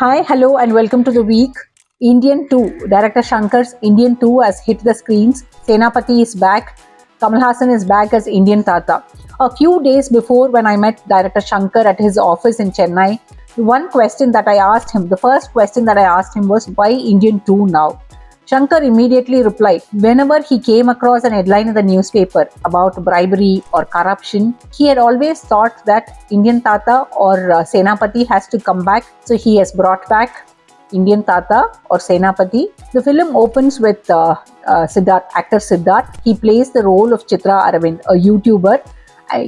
Hi, hello, and welcome to the week. Indian 2, director Shankar's Indian 2 has hit the screens. Senapati is back. Kamal Haasan is back as Indian Tata. A few days before, when I met director Shankar at his office in Chennai, the first question that I asked him was, why Indian 2 now? Shankar immediately replied, whenever he came across an headline in the newspaper about bribery or corruption, he had always thought that Indian Tata or Senapati has to come back. So he has brought back Indian Tata or Senapati. The film opens with actor Siddharth. He plays the role of Chitra Aravind, a YouTuber.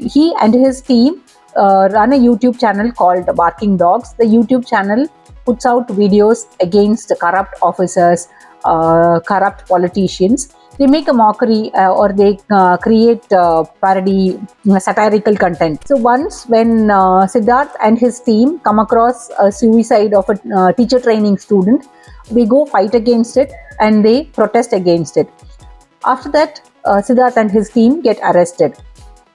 He and his team run a YouTube channel called Barking Dogs. The YouTube channel puts out videos against corrupt officers, corrupt politicians. They make a mockery or they create parody, satirical content. So once when Siddharth and his team come across a suicide of a teacher training student, they go fight against it and they protest against it. After that, Siddharth and his team get arrested.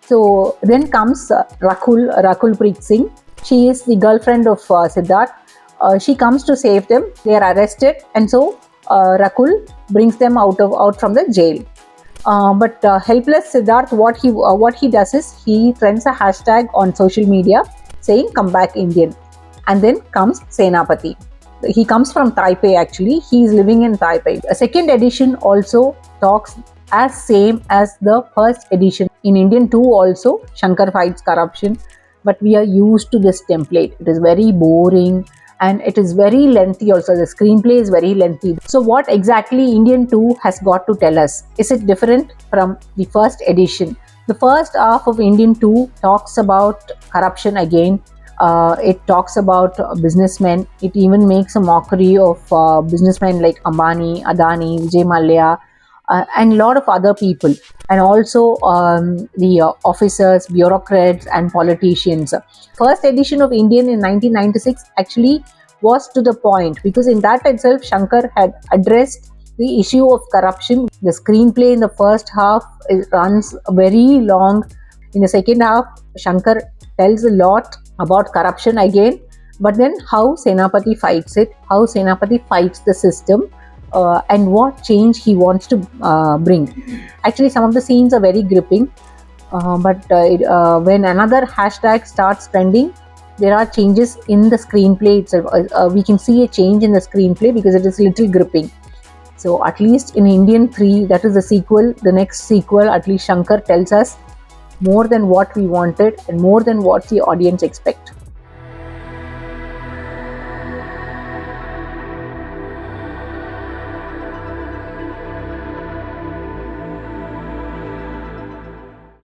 So then comes Rakul Preet Singh. She is the girlfriend of Siddharth. She comes to save them. They are arrested, and so Rakul brings them out from the jail. But helpless Siddharth, what he does is he trends a hashtag on social media saying "Come back Indian," and then comes Senapati. He comes from Taipei actually. He is living in Taipei. A second edition also talks as same as the first edition. In Indian 2 also, Shankar fights corruption, but we are used to this template. It is very boring and it is very lengthy also. The screenplay is very lengthy. So what exactly Indian 2 has got to tell us? Is it different from the first edition? The first half of Indian 2 talks about corruption again. It talks about businessmen. It even makes a mockery of businessmen like Ambani, Adani, Vijay Mallya, and a lot of other people, and also the officers, bureaucrats, and politicians. First edition of Indian in 1996 actually was to the point, because in that itself Shankar had addressed the issue of corruption. The screenplay in the first half runs very long. In the second half, Shankar tells a lot about corruption again, but then how Senapati fights it, how Senapati fights the system, and what change he wants to bring. Actually, some of the scenes are very gripping, but when another hashtag starts trending, there are changes in the screenplay itself. We can see a change in the screenplay because it is little gripping. So at least in Indian 3, that is the sequel, the next sequel, at least Shankar tells us more than what we wanted and more than what the audience expect.